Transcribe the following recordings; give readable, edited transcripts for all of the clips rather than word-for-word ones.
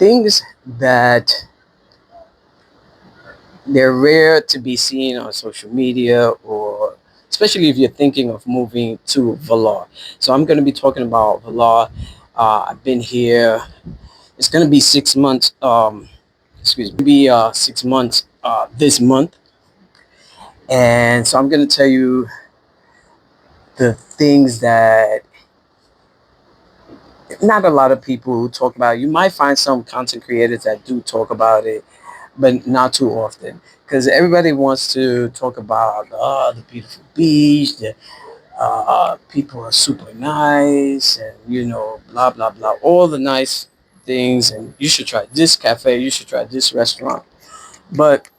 things that they're rare to be seen on social media, or especially if you're thinking of moving to Vlora. So I'm going to be talking about Vlora. I've been here. It's going to be 6 months. Excuse me. Be 6 months this month, and so I'm going to tell you the things that not a lot of people talk about. You might find some content creators that do talk about it, but not too often, because everybody wants to talk about the beautiful beach, the people are super nice, and blah blah blah, all the nice things, and you should try this cafe, you should try this restaurant. But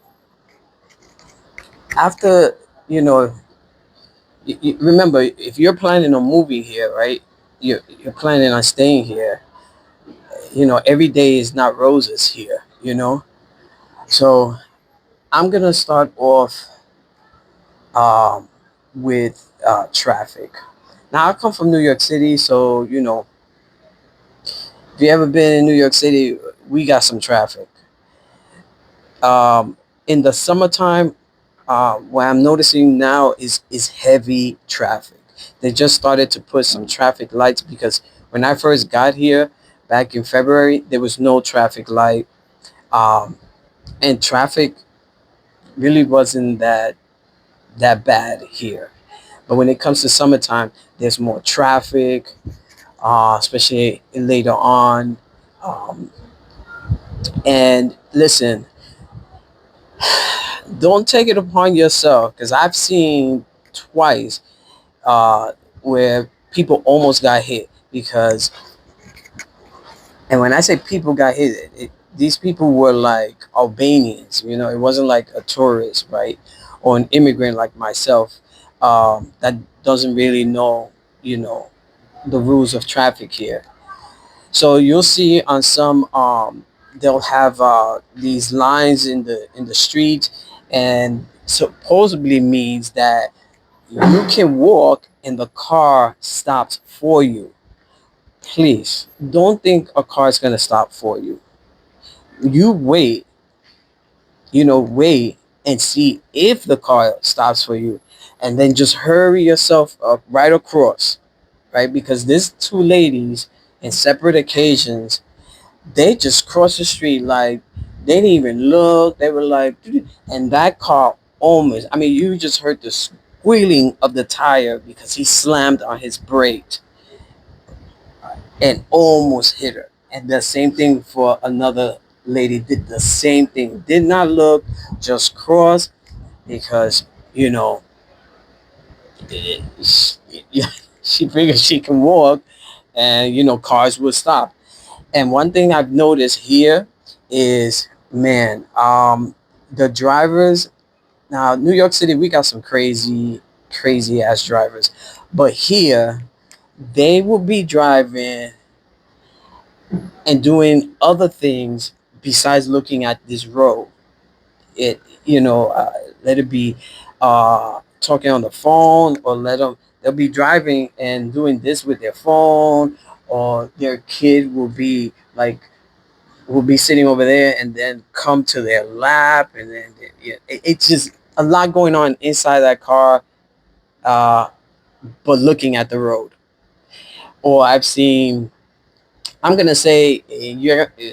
after, you know remember, if you're planning on moving here, right, you're planning on staying here, every day is not roses here. So I'm gonna start off um, with traffic. Now, I come from New York City, so if you ever been in New York City, we got some traffic. Um, in the summertime, what I'm noticing now is heavy traffic. They just started to put some traffic lights, because when I first got here back in February, there was no traffic light, um, and traffic really wasn't that bad here. But when it comes to summertime, there's more traffic, especially later on. Um, and listen, don't take it upon yourself, because I've seen twice uh, where people almost got hit because, and when I say people got hit, these people were like Albanians. It wasn't like a tourist, right, or an immigrant like myself, that doesn't really know, you know, the rules of traffic here. So you'll see on some, they'll have these lines in the street, and supposedly means that you can walk and the car stops for you. Please don't think a car is gonna stop for you. You wait, wait and see if the car stops for you, and then just hurry yourself up right across, right? Because these two ladies, in separate occasions, they just crossed the street like they didn't even look. They were like, and that car almost, I mean, you just heard the squealing of the tire because he slammed on his brake and almost hit her. And the same thing for another lady, did the same thing. Did not look, just crossed because, you know, she, she figured she can walk, and, cars will stop. And one thing I've noticed here is, man, the drivers. Now, New York City, we got some crazy, crazy ass drivers, but here they will be driving and doing other things besides looking at this road. It, let it be talking on the phone, or they'll be driving and doing this with their phone, or their kid will be sitting over there and then come to their lap, and then it's just a lot going on inside that car, uh, but looking at the road. Or I've seen, I'm gonna say,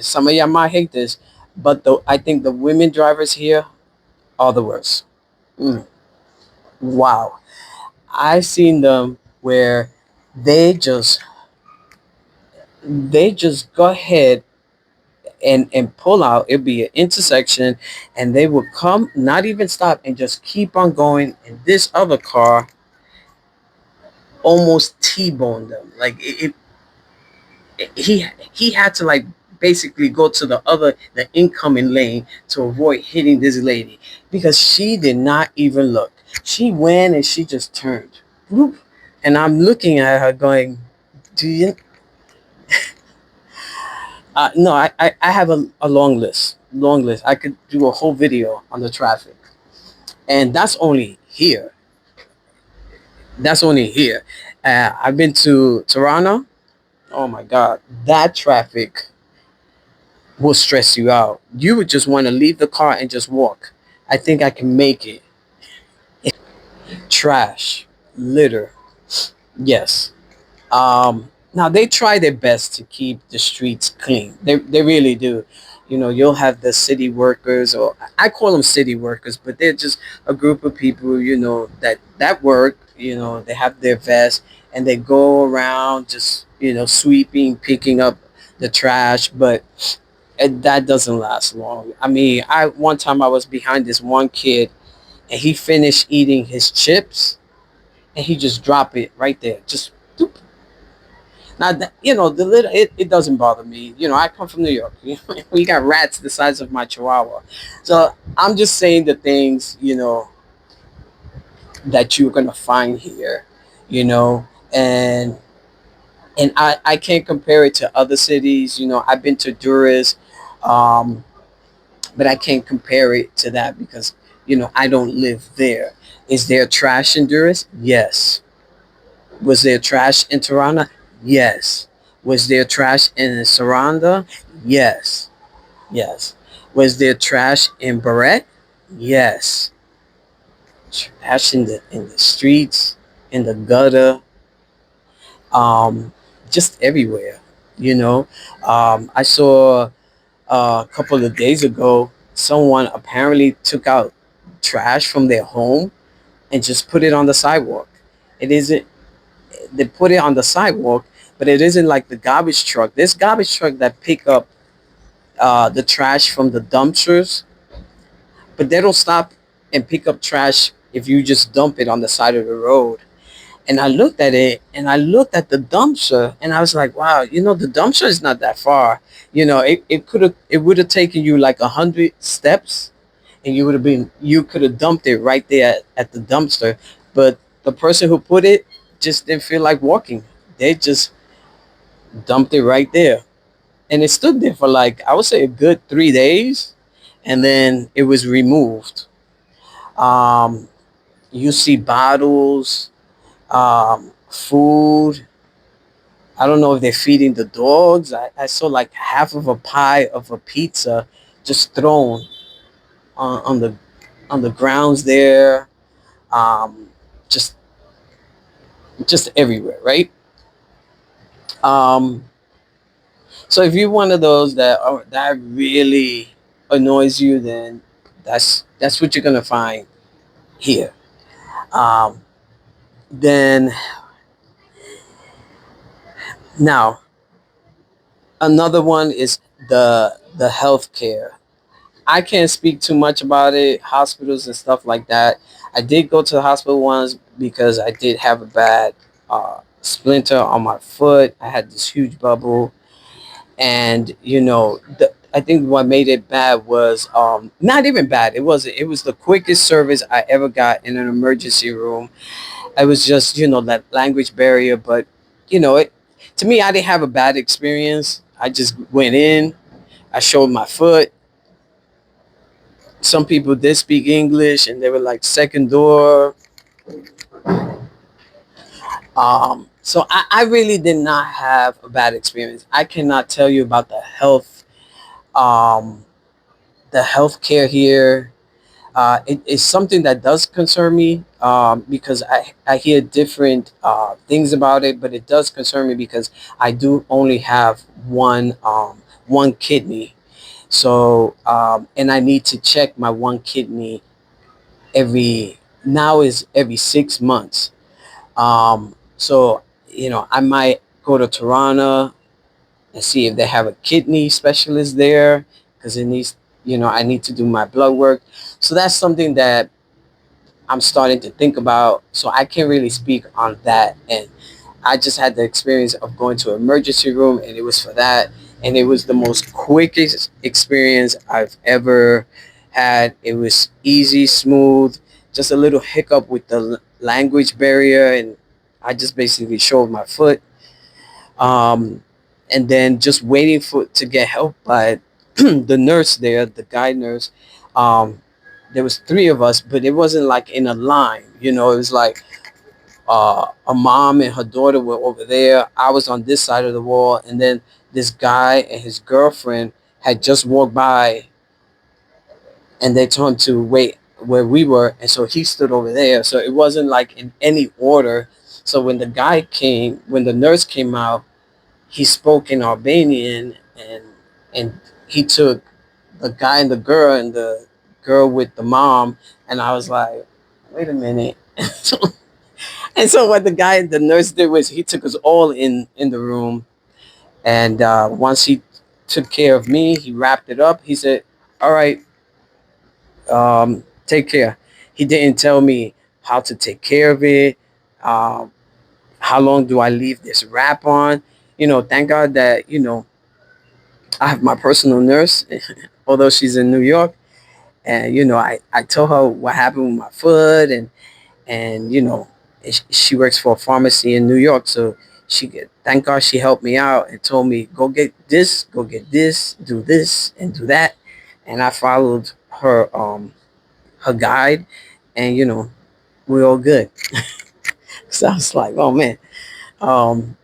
some of y'all might hate this, but I think the women drivers here are the worst. Mm, wow, I've seen them where they just they just go ahead and pull out. It'll be an intersection, and they will come, not even stop, and just keep on going. And this other car almost T-boned them. Like he had to, like, basically go to the incoming lane to avoid hitting this lady, because she did not even look. She went and she just turned. Bloop. And I'm looking at her going, do you? No, I have a long list. Long list. I could do a whole video on the traffic. And that's only here. That's only here. I've been to Toronto. Oh my God. That traffic. will stress you out. You would just want to leave the car and just walk. I think I can make it. Trash, litter, yes. Now they try their best to keep the streets clean. They really do. You know, you'll have the city workers, or I call them city workers, but they're just a group of people. You know that work. You know, they have their vest and they go around just sweeping, picking up the trash, but that doesn't last long. I mean, I one time I was behind this one kid and he finished eating his chips and he just dropped it right there, just doop. Now, the little it doesn't bother me. You know, I come from New York. We got rats the size of my chihuahua, so I'm just saying the things that you're gonna find here, you know, and I can't compare it to other cities. You know, I've been to Duras, um, but I can't compare it to that because I don't live there. Is there trash in Duras? Yes. Was there trash in Tirana? Yes. Was there trash in Saranda? Yes. Yes. Was there trash in Barrett? Yes. Trash in the streets, in the gutter, um, just everywhere. You know, I saw a couple of days ago someone apparently took out trash from their home and just put it on the sidewalk. It isn't They put it on the sidewalk, but it isn't like the garbage truck. There's garbage truck that pick up the trash from the dumpsters, but they don't stop and pick up trash if you just dump it on the side of the road. And I looked at it and I looked at the dumpster and I was like, wow, the dumpster is not that far. It would have taken you like 100 steps and you could have dumped it right there at the dumpster. But the person who put it just didn't feel like walking. They just dumped it right there. And it stood there for like, I would say a good 3 days. And then it was removed. Um, you see bottles, food. I don't know if they're feeding the dogs. I saw like half of a pie of a pizza just thrown on the grounds there. Um, just just everywhere, right? Um, so if you're one of those that really annoys you, then that's what you're gonna find here. Um, then now another one is the healthcare. I can't speak too much about it, hospitals and stuff like that. I did go to the hospital once because I did have a bad splinter on my foot. I had this huge bubble, and I think what made it bad was not even bad. It was the quickest service I ever got in an emergency room. I was just that language barrier, but it to me I didn't have a bad experience. I just went in, I showed my foot. Some people did speak English and they were like second door. So I really did not have a bad experience. I cannot tell you about um, the healthcare here. It is something that does concern me because I hear different things about it, but it does concern me because I do only have one kidney. So and I need to check my one kidney every 6 months. So I might go to Toronto and see if they have a kidney specialist there because it needs I need to do my blood work. So that's something that I'm starting to think about. So I can't really speak on that. And I just had the experience of going to an emergency room, and it was for that. And it was the most quickest experience I've ever had. It was easy, smooth, just a little hiccup with the language barrier, and I just basically showed my foot. Um, and then just waiting for to get help by the nurse there, the guy nurse. Um, there was three of us, but it wasn't like in a line. It was like a mom and her daughter were over there. I was on this side of the wall, and then this guy and his girlfriend had just walked by, and they told him to wait where we were, and so he stood over there. So it wasn't like in any order. So when the nurse came out, he spoke in Albanian, and he took the guy and the girl, and the girl with the mom, and I was like, wait a minute. And so what the nurse did was he took us all in the room, and once he took care of me, he wrapped it up. He said, "All right, take care." He didn't tell me how to take care of it. Um, how long do I leave this wrap on? Thank God that I have my personal nurse, although she's in New York, and I told her what happened with my foot, and she works for a pharmacy in New York, so thank God she helped me out and told me go get this, do this, and do that, and I followed her guide, and we're all good. So I was like, oh man. Um,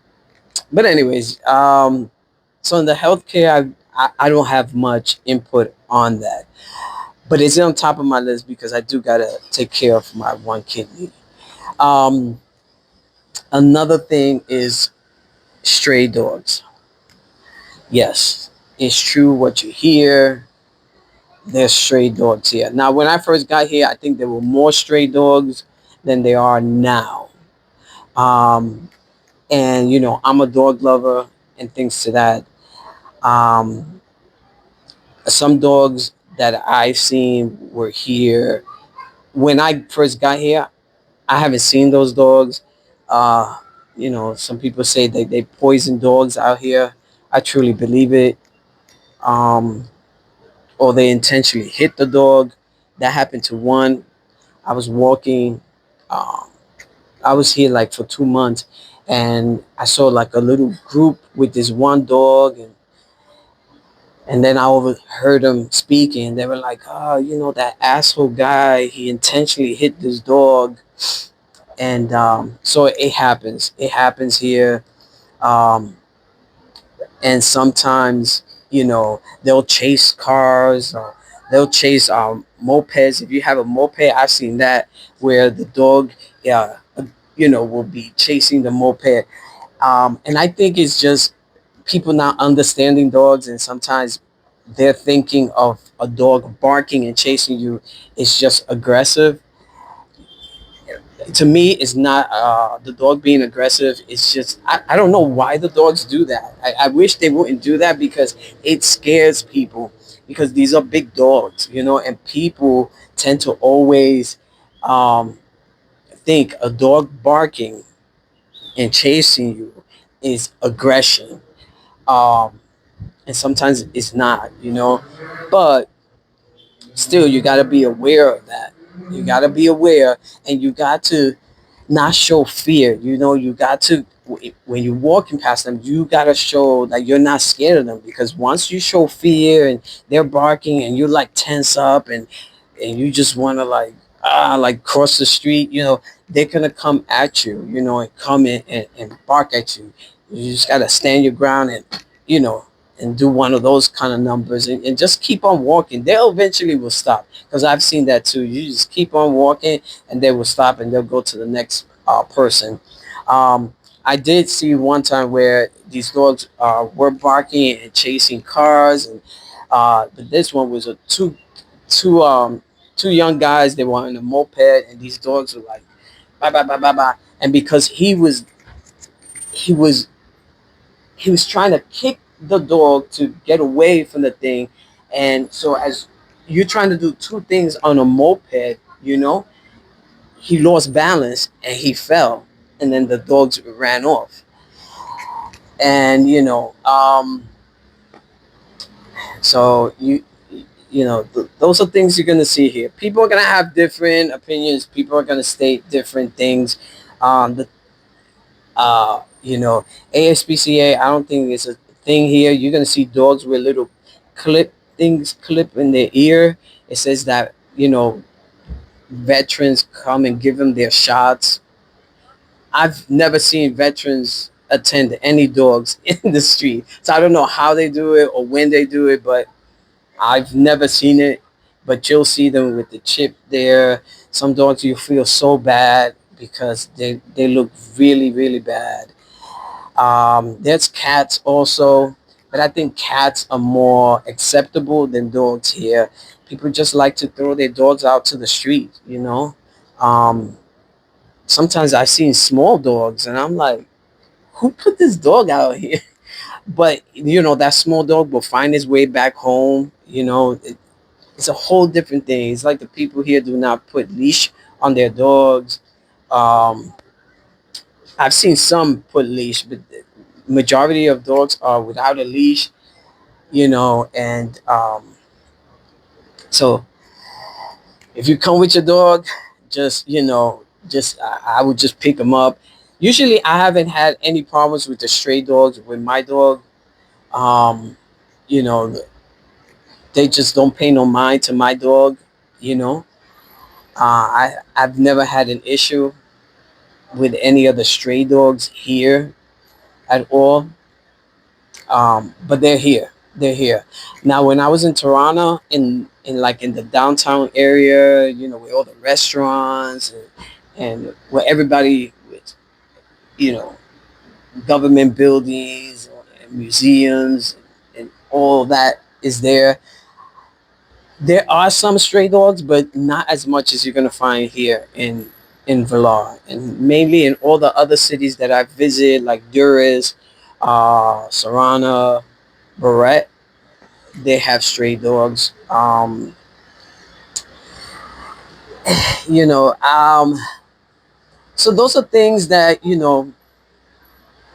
but anyways, so in the healthcare, I don't have much input on that, but it's on top of my list because I do gotta take care of my one kidney. Um, Another thing is stray dogs. Yes, it's true what you hear. There's stray dogs here. Now, when I first got here, I think there were more stray dogs than there are now. Um, and I'm a dog lover and things to that. Um, some dogs that I've seen were here when I first got here. I haven't seen those dogs. Uh, some people say they poison dogs out here. I truly believe it. Um, or they intentionally hit the dog. That happened to one. I was walking. Um, I was here like for 2 months, and I saw like a little group with this one dog, and then I overheard them speaking. They were like, "Oh, that asshole guy. He intentionally hit this dog." And so it happens. It happens here. Um, and sometimes they'll chase cars, or they'll chase mopeds. If you have a moped, I've seen that, where the dog will be chasing the moped. And I think it's just people not understanding dogs, and sometimes they're thinking of a dog barking and chasing you is just aggressive. To me, it's not the dog being aggressive. It's just I don't know why the dogs do that. I wish they wouldn't do that, because it scares people, because these are big dogs, and people tend to always um, think a dog barking and chasing you is aggression. um, and sometimes it's not, but still you got to be aware of that. You got to be aware, and you got to not show fear. You got to, when you're walking past them, you got to show that you're not scared of them, because once you show fear and they're barking and you're like tense up, and you just want to like cross the street, they're gonna come at you, and come in and bark at you. You just got to stand your ground, and you know and do one of those kind of numbers, and just keep on walking. They'll eventually will stop, because I've seen that too. You just keep on walking, and they will stop, and they'll go to the next person. um, I did see one time where these dogs were barking and chasing cars, and but this one was a two two young guys. They were on a moped, and these dogs were like bye bye bye bye bye. And because he was he was trying to kick the dog to get away from the thing, and so as you're trying to do two things on a moped, you know, he lost balance and he fell, and then the dogs ran off. And so those are things you're going to see here. People are going to have different opinions. People are going to state different things. The ASPCA, I don't think it's a thing here. You're going to see dogs with little clip in their ear. It says that veterans come and give them their shots. I've never seen veterans attend any dogs in the street. So I don't know how they do it or when they do it, but I've never seen it. But you'll see them with the chip there. Some dogs you feel so bad because they look really, really bad. There's cats also, but I think cats are more acceptable than dogs here. People just like to throw their dogs out to the street, you know. Um, Sometimes I've seen small dogs, and I'm like, who put this dog out here? But you know, that small dog will find his way back home. You know, it's a whole different thing. It's like the people here do not put leash on their dogs. Um, I've seen some put leash, but the majority of dogs are without a leash. You know, and so if you come with your dog, just you know, just I would just pick them up. Usually, I haven't had any problems with the stray dogs with my dog. Um, you know, they just don't pay no mind to my dog. You know, I've never had an issue with any of the stray dogs here at all. But they're here. They're here. Now, when I was in Toronto, in like in the downtown area, you know, with all the restaurants and where everybody, with, you know, government buildings and museums and all that is there. There are some stray dogs, but not as much as you're gonna find here in Vlora, and mainly in all the other cities that I visited, like Duris, Sarana, Barrett. They have stray dogs. You know, so those are things that you know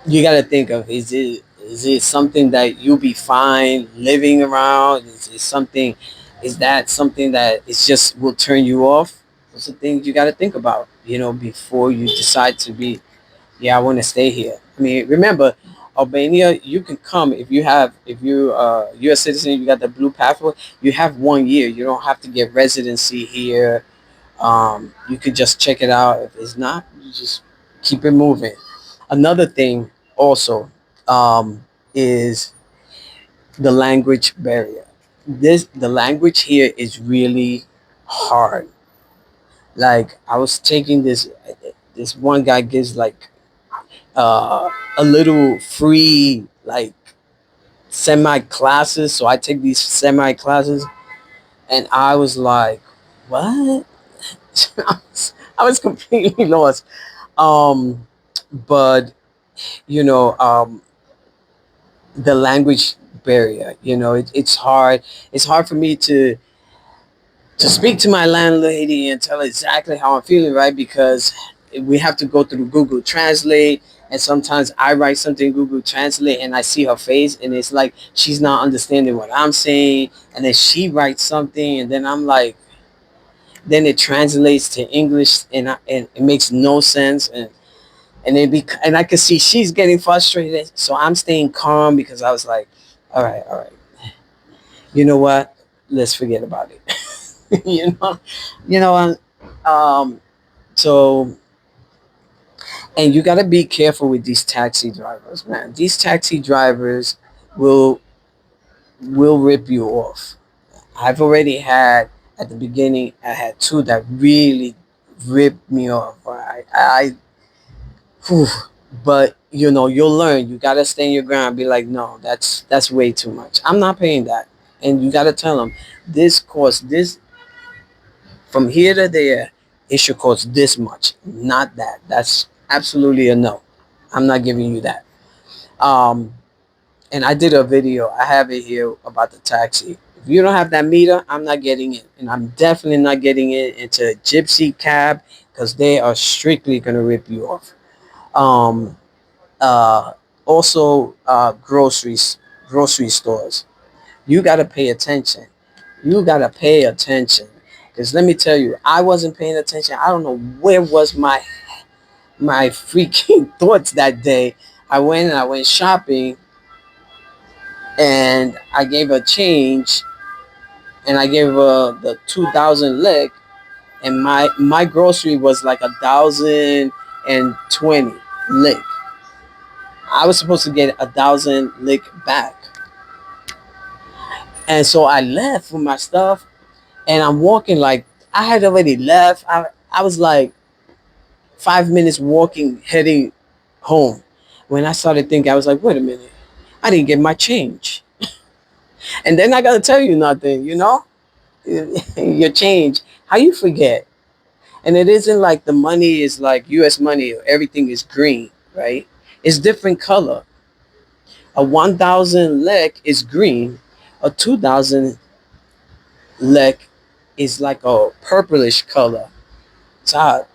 you got to think of. Is it something that you'll be fine living around? Is it something? Is that something that is just will turn you off? Those are things you got to think about. You know, before you decide to be. Yeah, I want to stay here. I mean, remember, Albania, you can come if you you're a citizen, you got the blue passport. You have 1 year. You don't have to get residency here. You could just check it out. If it's not, you just keep it moving. Another thing also is the language barrier. The language here is really hard. Like I was taking this one guy gives like uh, a little free like semi classes, so I take these semi classes, and I was like, what? I was completely lost. Um, but you know, the language barrier. You know, it's hard. It's hard for me to speak to my landlady and tell her exactly how I'm feeling, right? Because we have to go through Google Translate, and sometimes I write something in Google Translate, and I see her face, and it's like she's not understanding what I'm saying, and then she writes something, and then I'm like, then it translates to English, and it makes no sense, and I could see she's getting frustrated, so I'm staying calm because I was like, all right, you know what? Let's forget about it. You know, so and you got to be careful with these taxi drivers, man. These taxi drivers will will rip you off. I've already had at the beginning. I had two that really ripped me off. Whew. But you know, you'll learn. You gotta stand your ground. Be like, no, that's way too much. I'm not paying that. And you gotta tell them this cost this from here to there. It should cost this much, not that. That's absolutely a no. I'm not giving you that. Um, and I did a video. I have it here about the taxi. If you don't have that meter, I'm not getting it, and I'm definitely not getting it into a gypsy cab because they are strictly gonna rip you off. Um, uh, Also, grocery stores. You got to pay attention. You got to pay attention. Because let me tell you, I wasn't paying attention. I don't know where was my freaking thoughts that day. I went shopping, and I gave her change, and I gave her the 2,000 lick, and my grocery was like 1,020 lick. I was supposed to get 1,000 lick back. And so I left with my stuff, and I'm walking like I had already left. I was like 5 minutes walking, heading home. When I started thinking, I was like, wait a minute, I didn't get my change. And then I gotta tell you nothing, your change. How you forget? And it isn't like the money is like U.S. money. Everything is green, right? It's different color. A 1,000 lek is green. A 2,000 lek is like a purplish color. So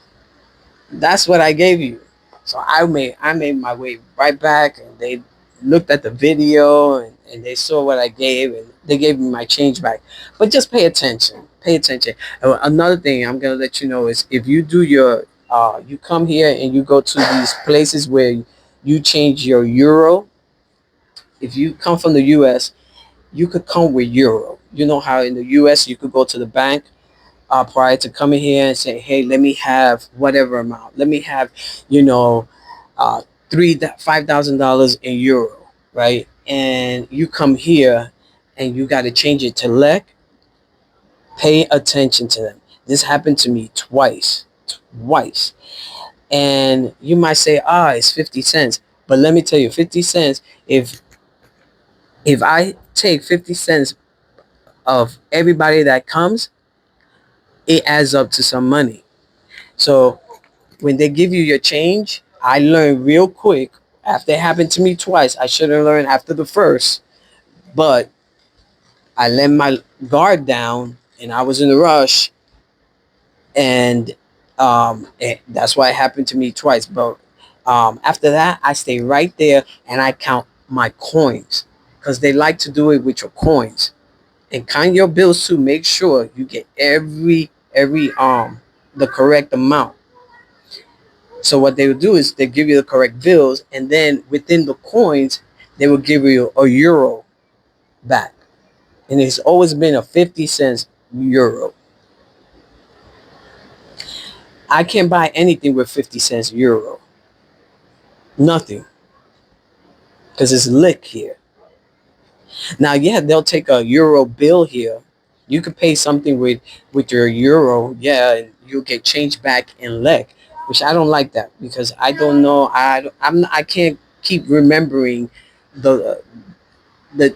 that's what I gave you. So I made my way right back, and they looked at the video, and they saw what I gave, and they gave me my change back. But just pay attention. Pay attention. Another thing I'm gonna let you know is if you do you come here and you go to these places where you change your euro. If you come from the U.S., you could come with euro. You know how in the U.S. you could go to the bank prior to coming here and say, hey, let me have whatever amount. Let me have, you know, $5,000 in euro, right? And you come here and you got to change it to lek. Pay attention to them. This happened to me twice. And you might say, it's 50 cents. But let me tell you, 50 cents, if I take 50 cents of everybody that comes, it adds up to some money. So when they give you your change, I learned real quick. After it happened to me twice, I should have learned after the first, but I let my guard down and I was in a rush, and that's why it happened to me twice. But after that, I stay right there and I count my coins because they like to do it with your coins, and count your bills too. Make sure you get every the correct amount. So what they would do is they give you the correct bills, and then within the coins, they will give you a euro back. And it's always been a 50 cents euro. I can't buy anything with 50 cents euro. Nothing. Because it's lick here. Now, yeah, they'll take a euro bill here. You could pay something with your euro, yeah, and you'll get change back in lick, which I don't like that because I don't know. I can't keep remembering the the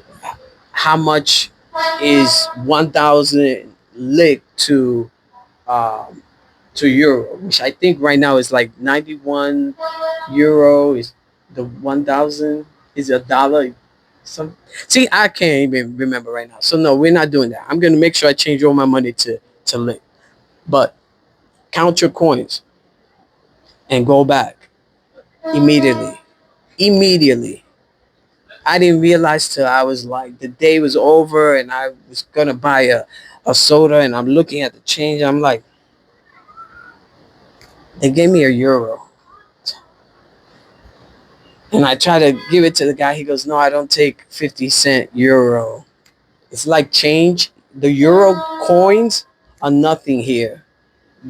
how much is 1,000 lick um, to euro, which I think right now is like 91 euro. Is the 1,000 is a dollar? Some see, I can't even remember right now. So no, we're not doing that. I'm gonna make sure I change all my money to lick. But count your coins and go back immediately. Immediately. I didn't realize till I was like the day was over and I was gonna buy a soda, and I'm looking at the change. I'm like, they gave me a euro. And I try to give it to the guy. He goes, no, I don't take 50-cent euro. It's like change. The euro coins are nothing here.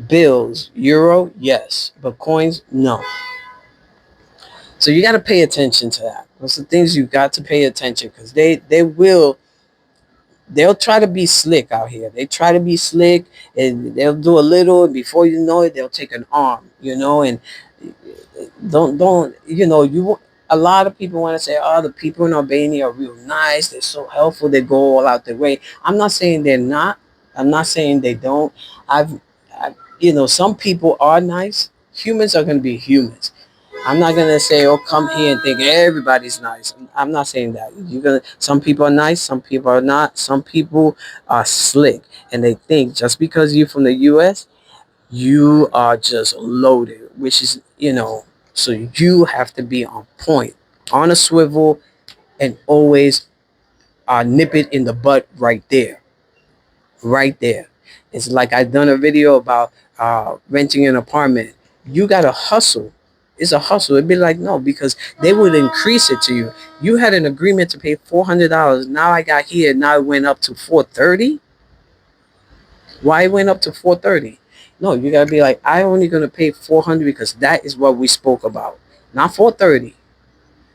Bills, euro, yes. But coins, no. So you got to pay attention to that. Those are things you got to pay attention because they'll try to be slick out here. They try to be slick and they'll do a little, and before you know it, they'll take an arm, and don't you a lot of people want to say, oh, the people in Albania are real nice, they're so helpful, they go all out their way. I'm not saying they're not. I'm not saying they don't. Some people are nice. Humans are going to be humans. I'm not gonna say, "Oh, come here and think everybody's nice." I'm not saying that. You're gonna. Some people are nice. Some people are not. Some people are slick, and they think just because you're from the U.S., you are just loaded, which is, so you have to be on point, on a swivel, and always nip it in the butt right there, right there. It's like I done a video about renting an apartment. You gotta hustle. It's a hustle. It'd be like, no, because they would increase it to you. You had an agreement to pay $400. Now I got here. Now it went up to 430. Why it went up to 430? No, you gotta be like, I only gonna pay 400 because that is what we spoke about, not 430.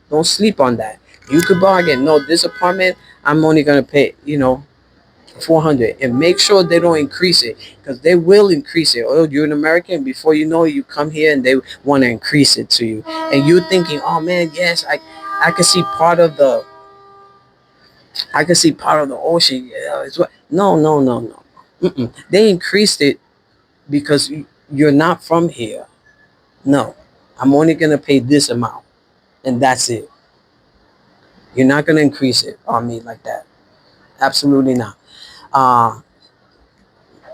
Don't sleep on that. You could bargain. No, this apartment, I'm only gonna pay, 400, and make sure they don't increase it, because they will increase it. Oh, you're an American. Before you know it, you come here and they want to increase it to you, and you're thinking, oh man, yes, I can see part of the ocean. Yeah, it's what? No, no, no, no. Mm-mm. They increased it because you're not from here. No, I'm only gonna pay this amount, and that's it. You're not gonna increase it on me like that. Absolutely not.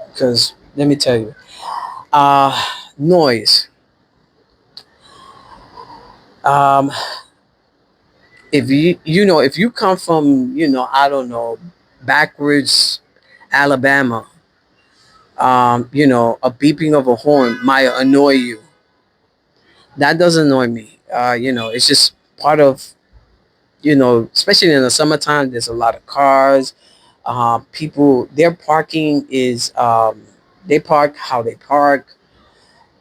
Because let me tell you, noise. Um, if if you come from, I don't know, backwards Alabama, a beeping of a horn might annoy you. That doesn't annoy me. It's just part of, especially in the summertime. There's a lot of cars. People, their parking is, they park how they park.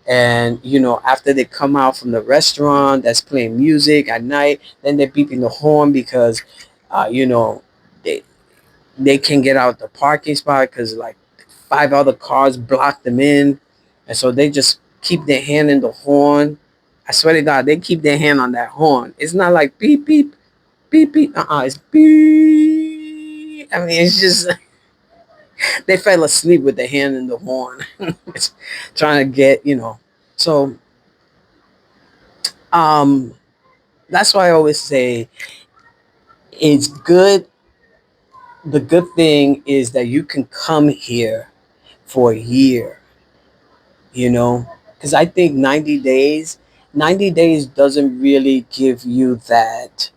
And after they come out from the restaurant that's playing music at night, then they're beeping the horn because they they can get out the parking spot because like five other cars block them in, and so they just keep their hand in the horn. I swear to God, they keep their hand on that horn. It's not like beep beep beep beep. It's beep. I mean, it's just they fell asleep with their hand in the horn, it's trying to get. So um, that's why I always say it's good. The good thing is that you can come here for a year, because I think 90 days doesn't really give you that.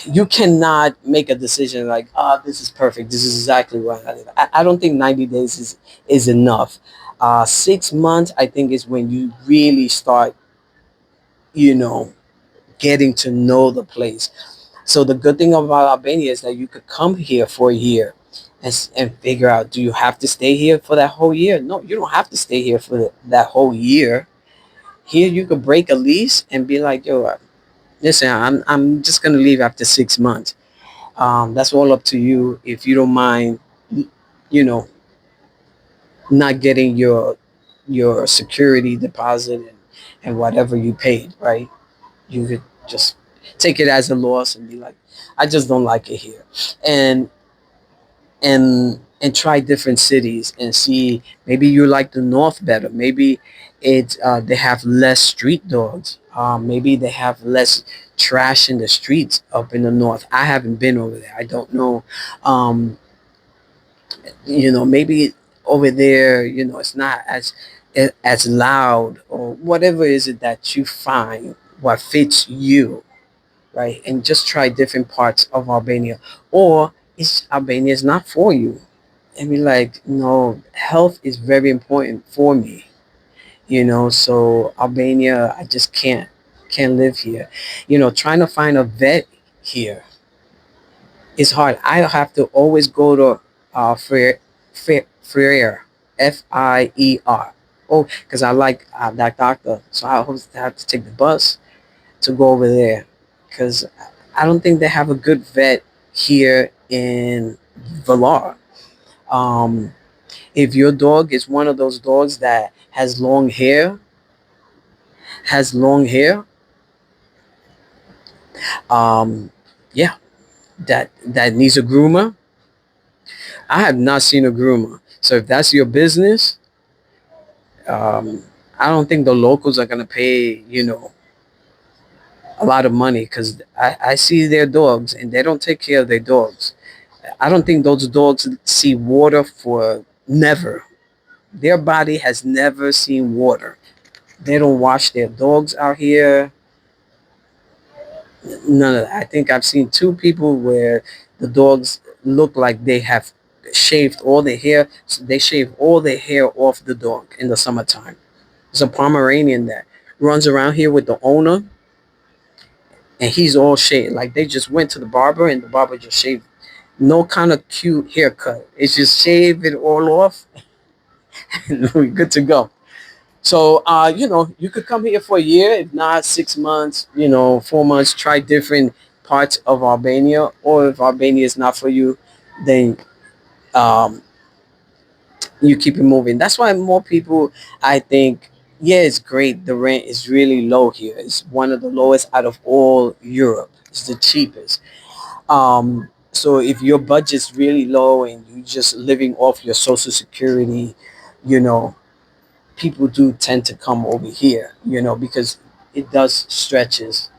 You cannot make a decision like, oh, this is perfect. This is exactly what I live. I don't think 90 days is enough. 6 months, I think, is when you really start, you know, getting to know the place. So the good thing about Albania is that you could come here for a year and figure out, do you have to stay here for that whole year? No, you don't have to stay here for that whole year. Here you could break a lease and be like, yo, listen, I'm just gonna leave after 6 months. That's all up to you. If you don't mind, you know, not getting your security deposit and whatever you paid, right? You could just take it as a loss and be like, I just don't like it here, and and try different cities and see, maybe you like the north better. Maybe they have less street dogs. Maybe they have less trash in the streets up in the north. I haven't been over there. I don't know. Um, maybe over there, it's not as loud, or whatever is it that you find what fits you, right? And just try different parts of Albania. Or is Albania is not for you? And be like, no, health is very important for me. So Albania, I just can't live here. Trying to find a vet here is hard. I have to always go to Freer, Fier. Oh, because I like that doctor. So I always have to take the bus to go over there, because I don't think they have a good vet here in Vlora. Um, if your dog is one of those dogs that has long hair, um, yeah, that needs a groomer. I have not seen a groomer. So if that's your business, um, I don't think the locals are gonna pay, a lot of money, because I see their dogs and they don't take care of their dogs. I don't think those dogs see water for never. Their body has never seen water. They don't wash their dogs out here. None of that. I think I've seen two people where the dogs look like they have shaved all their hair. So they shave all their hair off the dog in the summertime. There's a Pomeranian that runs around here with the owner, and he's all shaved. Like they just went to the barber and the barber just shaved. No kind of cute haircut. It's just shave it all off and we're good to go. So, you could come here for a year, if not 6 months, 4 months, try different parts of Albania. Or if Albania is not for you, then um, you keep it moving. That's why more people, I think, yeah, it's great. The rent is really low here. It's one of the lowest out of all Europe. It's the cheapest. So if your budget's really low and you're just living off your social security, you know, people do tend to come over here, because it does stretches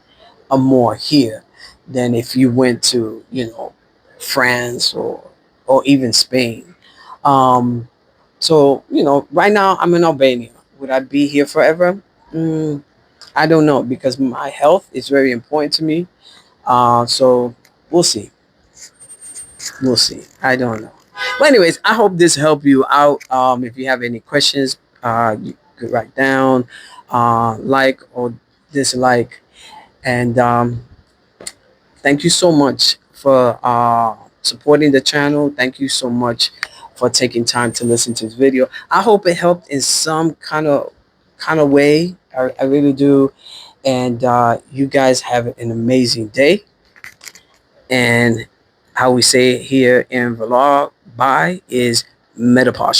more here than if you went to, France or even Spain. Um, so, right now I'm in Albania. Would I be here forever? Mm, I don't know, because my health is very important to me. So we'll see. We'll see. I don't know. Well, anyways, I hope this helped you out. If you have any questions, you could write down, like or dislike. And thank you so much for supporting the channel. Thank you so much for taking time to listen to this video. I hope it helped in some kind of way. I really do. And you guys have an amazing day. And how we say it here in Vlora, bye is Metaposh.